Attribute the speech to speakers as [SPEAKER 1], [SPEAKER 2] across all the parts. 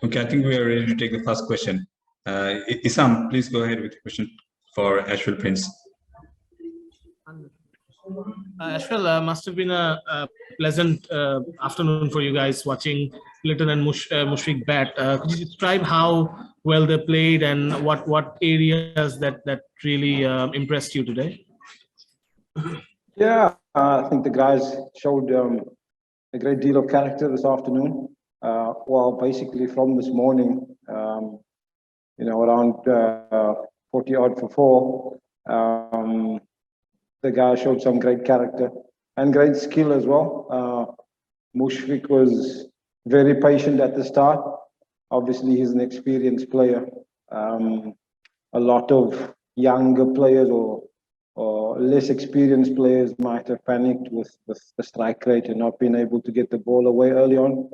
[SPEAKER 1] Okay, I think we are ready to take the first question. Isam, please go ahead with the question for Ashwell Prince.
[SPEAKER 2] Ashwell, must have been a pleasant afternoon for you guys watching Litton and Mushfiq bat. Could you describe how well they played and what areas that really impressed you today?
[SPEAKER 3] Yeah, I think the guys showed a great deal of character this afternoon. Well, basically from this morning, around 40 odd for 4, the guys showed some great character and great skill as well. Mushfiq was very patient at the start. Obviously, he's an experienced player. A lot of younger players or less experienced players might have panicked with the strike rate and not been able to get the ball away early on.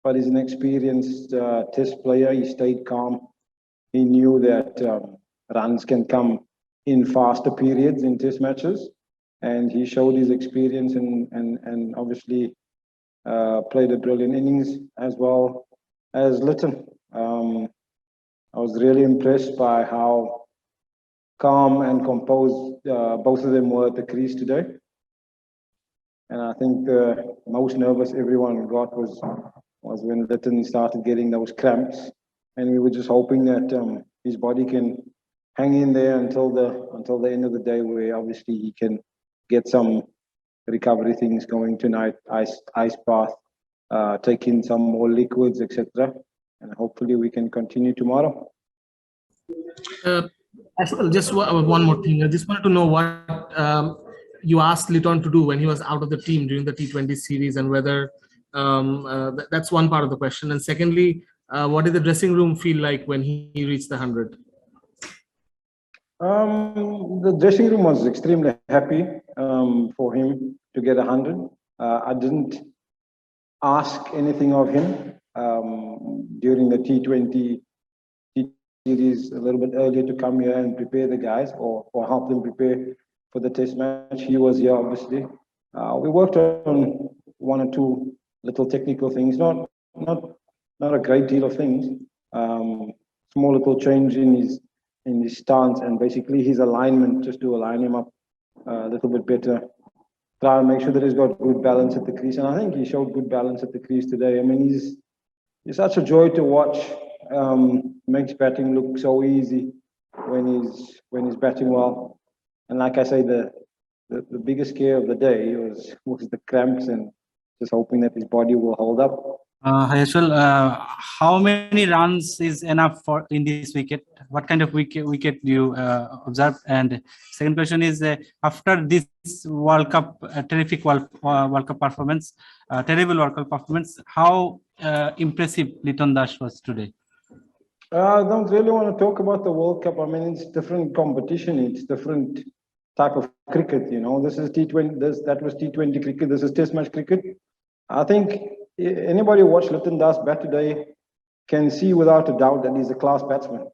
[SPEAKER 3] But he's an experienced test player. He stayed calm. He knew that runs can come in faster periods in test matches. And he showed his experience and obviously played a brilliant innings as well as Litton. I was really impressed by how calm and composed both of them were at the crease today. And I think the most nervous everyone got was when Litton started getting those cramps. And we were just hoping that his body can hang in there until the end of the day, where obviously he can get some recovery things going tonight, ice bath, take in some more liquids, etc. And hopefully we can continue tomorrow.
[SPEAKER 2] Just one more thing. I just wanted to know what you asked Litton to do when he was out of the team during the T20 series, and whether that's one part of the question. And secondly, what did the dressing room feel like when he reached the 100?
[SPEAKER 3] The dressing room was extremely happy for him to get 100. I didn't ask anything of him during the T20 series a little bit earlier to come here and prepare the guys or help them prepare for the test match. He was here, obviously. We worked on one or two little technical things, not a great deal of things. Small little change in his stance and basically his alignment, just to align him up a little bit better. Try and make sure that he's got good balance at the crease, and I think he showed good balance at the crease today. I mean, he's such a joy to watch. Makes batting look so easy when he's batting well. And like I say, the biggest scare of the day was the cramps, and just hoping that his body will hold up.
[SPEAKER 4] Hi, Ashwell. How many runs is enough for in this wicket? What kind of wicket do you observe? And second question is, after this World Cup, terrific World Cup performance, terrible World Cup performance, how impressive Litton Das was today?
[SPEAKER 3] I don't really want to talk about the World Cup. I mean, it's different competition. It's different type of cricket. This is T20. That was T20 cricket. This is Test match cricket. I think anybody who watched Litton Das bat today can see without a doubt that he's a class batsman.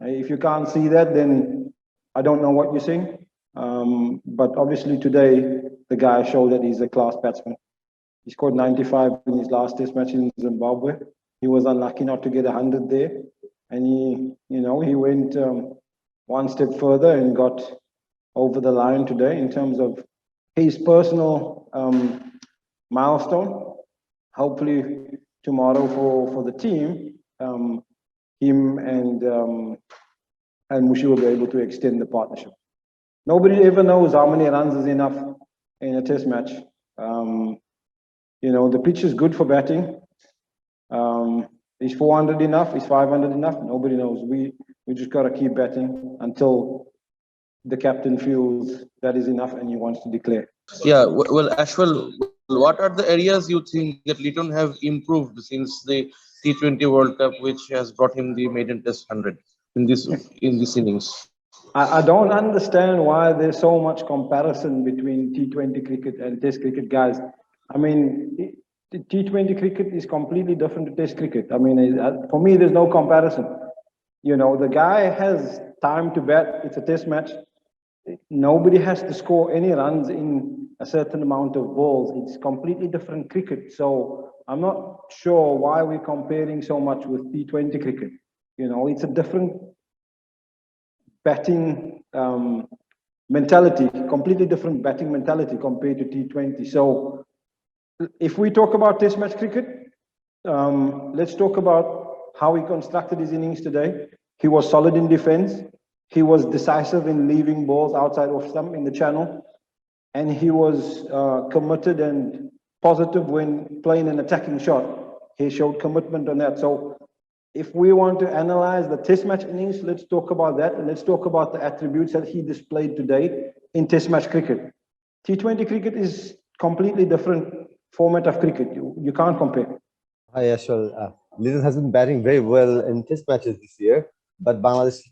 [SPEAKER 3] If you can't see that, then I don't know what you're seeing. But obviously today, the guy showed that he's a class batsman. He scored 95 in his last Test match in Zimbabwe. He was unlucky not to get 100 there. And he went one step further and got over the line today in terms of his personal milestone. Hopefully tomorrow for the team, him and Mushi will be able to extend the partnership. Nobody ever knows how many runs is enough in a test match. The pitch is good for batting. Is 400 enough? Is 500 enough? Nobody knows. We just got to keep batting until the captain feels that is enough and he wants to declare.
[SPEAKER 5] Yeah, well, Ashwell, what are the areas you think that Litton have improved since the T20 World Cup, which has brought him the maiden Test 100 in this innings?
[SPEAKER 3] I don't understand why there's so much comparison between T20 cricket and Test cricket, guys. I mean, T20 cricket is completely different to Test cricket. I mean, for me, there's no comparison. The guy has time to bat. It's a Test match. Nobody has to score any runs in a certain amount of balls. It's completely different cricket. So I'm not sure why we're comparing so much with T20 cricket. You know, it's a different batting mentality, completely different batting mentality compared to T20. So if we talk about Test match cricket, let's talk about how he constructed his innings today. He was solid in defense. He was decisive in leaving balls outside off stump in the channel. And he was committed and positive when playing an attacking shot. He showed commitment on that. So if we want to analyze the Test match innings, let's talk about that. And let's talk about the attributes that he displayed today in Test match cricket. T20 cricket is completely different format of cricket. You can't compare.
[SPEAKER 6] Hi, Ashwell. Liton has been batting very well in Test matches this year, but Bangladesh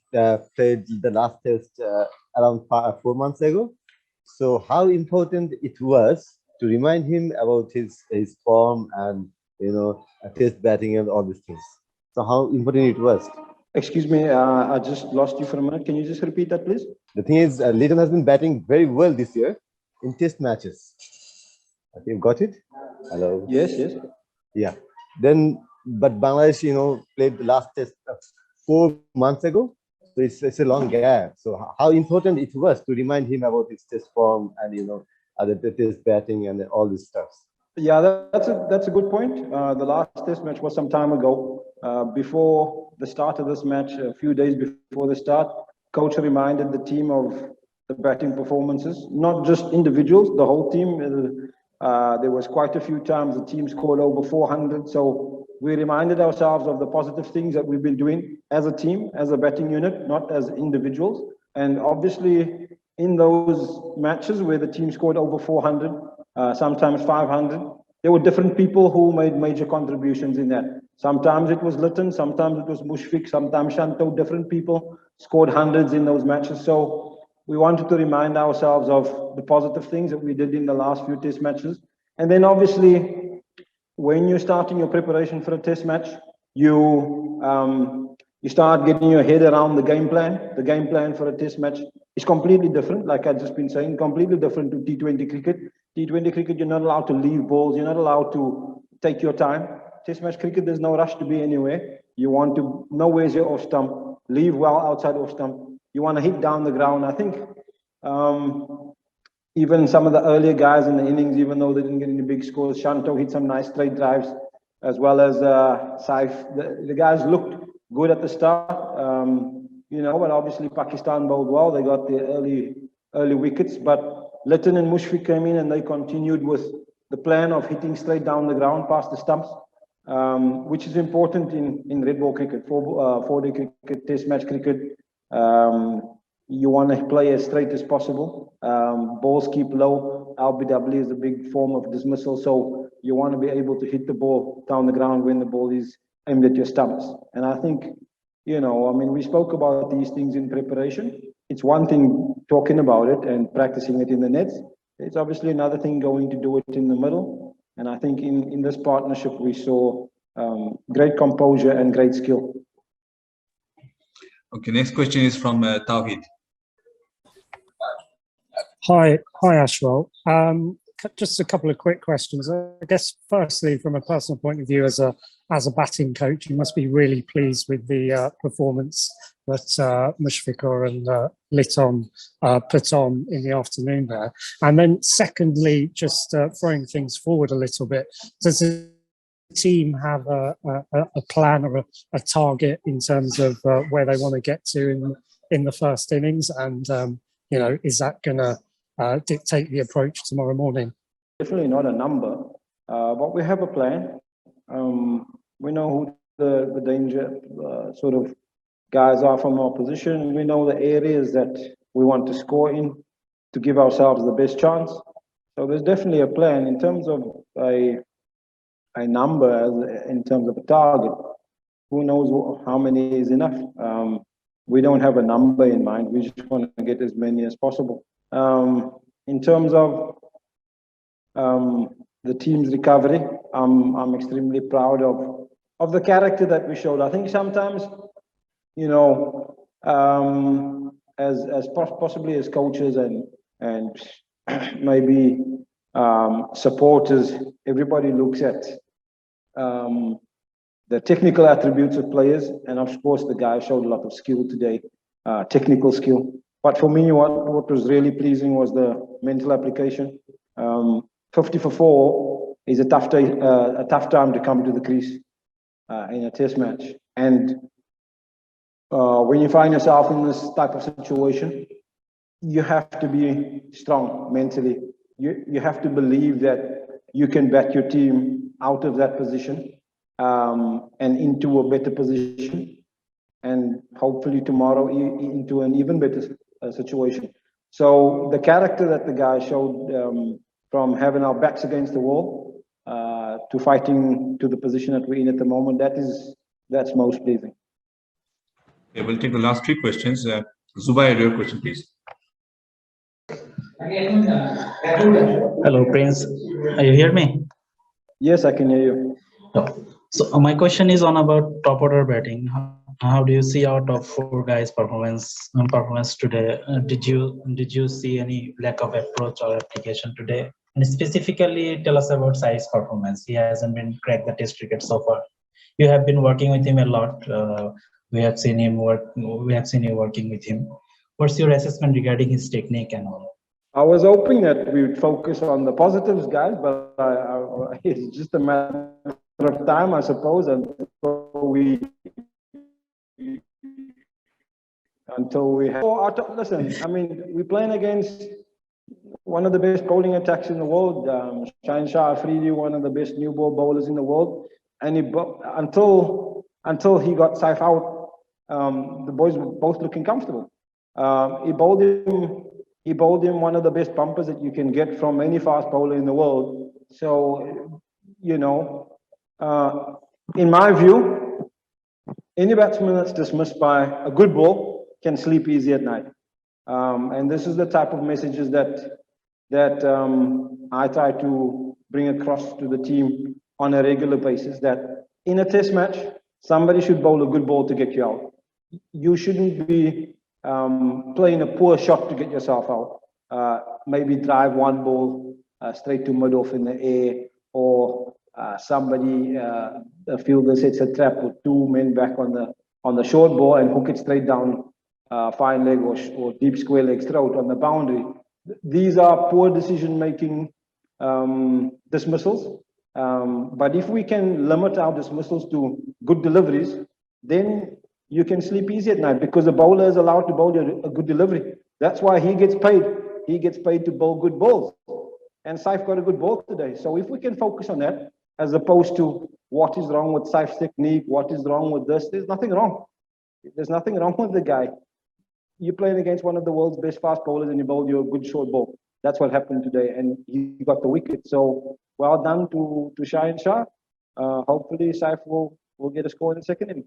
[SPEAKER 6] played the last Test around 4 months ago. So how important it was to remind him about his form and, you know, Test batting and all these things. So how important it was.
[SPEAKER 3] Excuse me, I just lost you for a minute. Can you just repeat that, please?
[SPEAKER 6] The thing is, Liton has been batting very well this year in Test matches. Okay, you got it? Hello.
[SPEAKER 3] Yes, yes.
[SPEAKER 6] Yeah. Then, but Bangladesh, you know, played the last Test 4 months ago. So it's a long gap. So how important it was to remind him about his Test form and, you know, other Test batting and all this stuff.
[SPEAKER 3] Yeah, that's a good point. The last Test match was some time ago. Before the start of this match, a few days before the start, coach reminded the team of the batting performances, not just individuals, the whole team. There was quite a few times the team scored over 400. So we reminded ourselves of the positive things that we've been doing as a team, as a batting unit, not as individuals. And obviously in those matches where the team scored over 400, sometimes 500, there were different people who made major contributions in that. Sometimes it was Liton, sometimes it was Mushfiq, sometimes Shanto, different people scored hundreds in those matches. So we wanted to remind ourselves of the positive things that we did in the last few Test matches. And then obviously, when you're starting your preparation for a Test match, you start getting your head around the game plan. The game plan for a Test match is completely different, like I've just been saying, completely different to T20 cricket. T20 cricket, you're not allowed to leave balls. You're not allowed to take your time. Test match cricket, there's no rush to be anywhere. You want to know where's your off stump, leave well outside off stump. You want to hit down the ground. I think even some of the earlier guys in the innings, even though they didn't get any big scores, Shanto hit some nice straight drives, as well as Saif. The guys looked good at the start, you know, but obviously Pakistan bowled well. They got the early wickets, but Liton and Mushfiq came in and they continued with the plan of hitting straight down the ground past the stumps, which is important in red ball cricket, four-day cricket, Test match cricket. You want to play as straight as possible. Balls keep low. LBW is a big form of dismissal, so you want to be able to hit the ball down the ground when the ball is aimed at your stumps. And I think, you know, I mean, we spoke about these things in preparation. It's one thing talking about it and practicing it in the nets. It's obviously another thing going to do it in the middle. And I think in this partnership, we saw great composure and great skill.
[SPEAKER 1] Okay, next question is from Tawhid.
[SPEAKER 7] Hi, Ashwell. Just a couple of quick questions. I guess, firstly, from a personal point of view, as a batting coach, you must be really pleased with the performance that Mushfiqur and Liton put on in the afternoon there. And then, secondly, just throwing things forward a little bit, does the team have a plan or a target in terms of where they want to get to in the first innings? And you know, is that going to dictate the approach tomorrow morning?
[SPEAKER 3] Definitely not a number, but we have a plan. We know who the danger sort of guys are from our position. We know the areas that we want to score in to give ourselves the best chance. So there's definitely a plan in terms of a number, in terms of a target. Who knows how many is enough? We don't have a number in mind. We just want to get as many as possible. In terms of the team's recovery, I'm extremely proud of the character that we showed. I think sometimes, you know, as possibly as coaches and maybe supporters, everybody looks at the technical attributes of players, and of course the guy showed a lot of skill today, technical skill. But for me, what was really pleasing was the mental application. 50 for 4 is a tough time to come to the crease in a test match. And when you find yourself in this type of situation, you have to be strong mentally. You have to believe that you can back your team out of that position and into a better position, and hopefully tomorrow into an even better situation. So the character that the guy showed, from having our backs against the wall to fighting to the position that we're in at the moment, that's most pleasing.
[SPEAKER 1] Okay, we'll take the last 3 questions. Zubair, your question, please.
[SPEAKER 8] Hello, Prince. Are you hear me?
[SPEAKER 3] Yes, I can hear you.
[SPEAKER 8] So my question is on about top order batting. How do you see our top 4 guys' performance today? Did you see any lack of approach or application today? And specifically, tell us about Saif's performance. He hasn't been cracked the test cricket so far. You have been working with him a lot. We have seen him work. We have seen you working with him. What's your assessment regarding his technique and all?
[SPEAKER 3] I was hoping that we would focus on the positives, guys, but it's just a matter of time, I suppose, until we have. Listen, I mean, we're playing against one of the best bowling attacks in the world, Shaheen Shah Afridi, one of the best new ball bowlers in the world, and until he got Saif out, the boys were both looking comfortable. He bowled him one of the best bumpers that you can get from any fast bowler in the world. So, you know, in my view, any batsman that's dismissed by a good ball can sleep easy at night. And this is the type of messages that I try to bring across to the team on a regular basis, that in a test match, somebody should bowl a good ball to get you out. You shouldn't be playing a poor shot to get yourself out. Maybe drive one ball straight to mid-off in the air, or somebody, a fielder sets a trap with 2 men back on the short ball and hook it straight down fine leg or deep square leg throat on the boundary. These are poor decision-making dismissals. But if we can limit our dismissals to good deliveries, then you can sleep easy at night, because the bowler is allowed to bowl a good delivery. That's why he gets paid. He gets paid to bowl good balls. And Saif got a good ball today. So if we can focus on that, as opposed to what is wrong with Saif's technique, what is wrong with this, there's nothing wrong. There's nothing wrong with the guy. You're playing against one of the world's best fast bowlers and you bowled you a good short ball. That's what happened today. And he got the wicket. So well done to Shaheen Shah. Hopefully Saif will get a score in the second innings.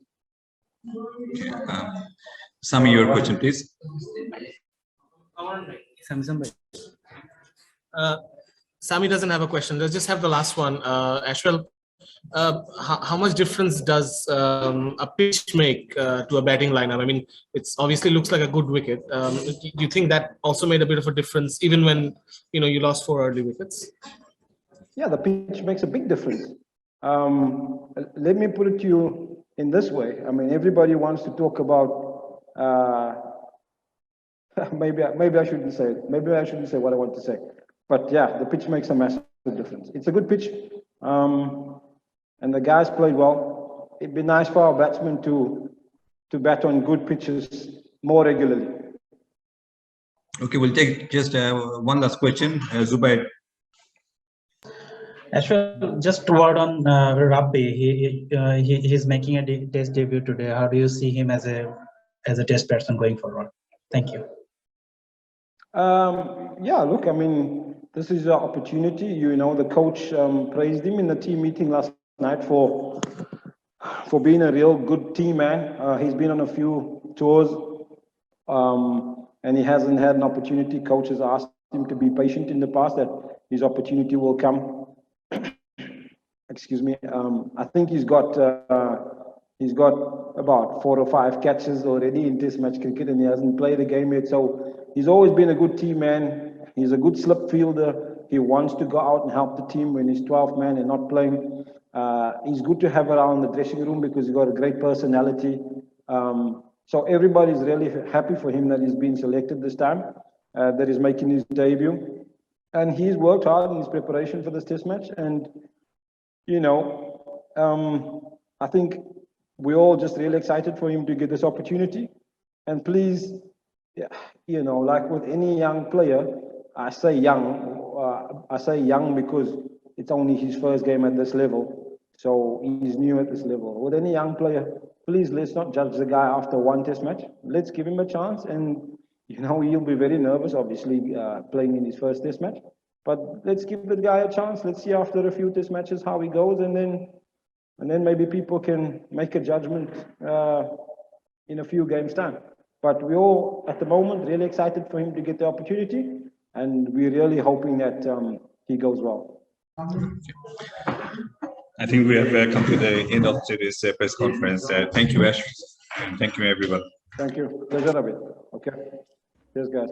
[SPEAKER 1] Sami, your question, please.
[SPEAKER 2] Sami doesn't have a question. Let's just have the last one. Ashwell, how much difference does a pitch make to a batting lineup? I mean, it's obviously looks like a good wicket. Do you think that also made a bit of a difference, even when you lost 4 early wickets?
[SPEAKER 3] Yeah, the pitch makes a big difference. Let me put it to you in this way. I mean, everybody wants to talk about. Maybe I shouldn't say it. Maybe I shouldn't say what I want to say. But yeah, the pitch makes a massive difference. It's a good pitch, and the guys played well. It'd be nice for our batsmen to bat on good pitches more regularly.
[SPEAKER 1] Okay, we'll take just one last question, Zubair.
[SPEAKER 8] Actually, just a word on Rabbi. He's making a test debut today. How do you see him as a test batsman going forward? Thank you.
[SPEAKER 3] Yeah, look, I mean, this is an opportunity. The coach praised him in the team meeting last night for being a real good team man. He's been on a few tours, and he hasn't had an opportunity. Coach has asked him to be patient in the past, that his opportunity will come. Excuse me. I think he's got about 4 or 5 catches already in Test match cricket, and he hasn't played a game yet. So he's always been a good team man. He's a good slip fielder. He wants to go out and help the team when he's 12th man and not playing. He's good to have around the dressing room because he's got a great personality. So everybody's really happy for him that he's been selected this time, that he's making his debut. And he's worked hard in his preparation for this test match. And, you know, I think we're all just really excited for him to get this opportunity. And please, you know, like with any young player, I say young because it's only his first game at this level. So he's new at this level. With any young player, please let's not judge the guy after one test match. Let's give him a chance. And, you know, he'll be very nervous, obviously, playing in his first test match. But let's give the guy a chance. Let's see after a few test matches how he goes. And then maybe people can make a judgment in a few games' time. But we're all, at the moment, really excited for him to get the opportunity. And we're really hoping that he goes well.
[SPEAKER 1] I think we have come to the end of today's press conference. Thank you, Ash. And thank you, everyone.
[SPEAKER 3] Thank you. Pleasure of it. Okay. Cheers, guys.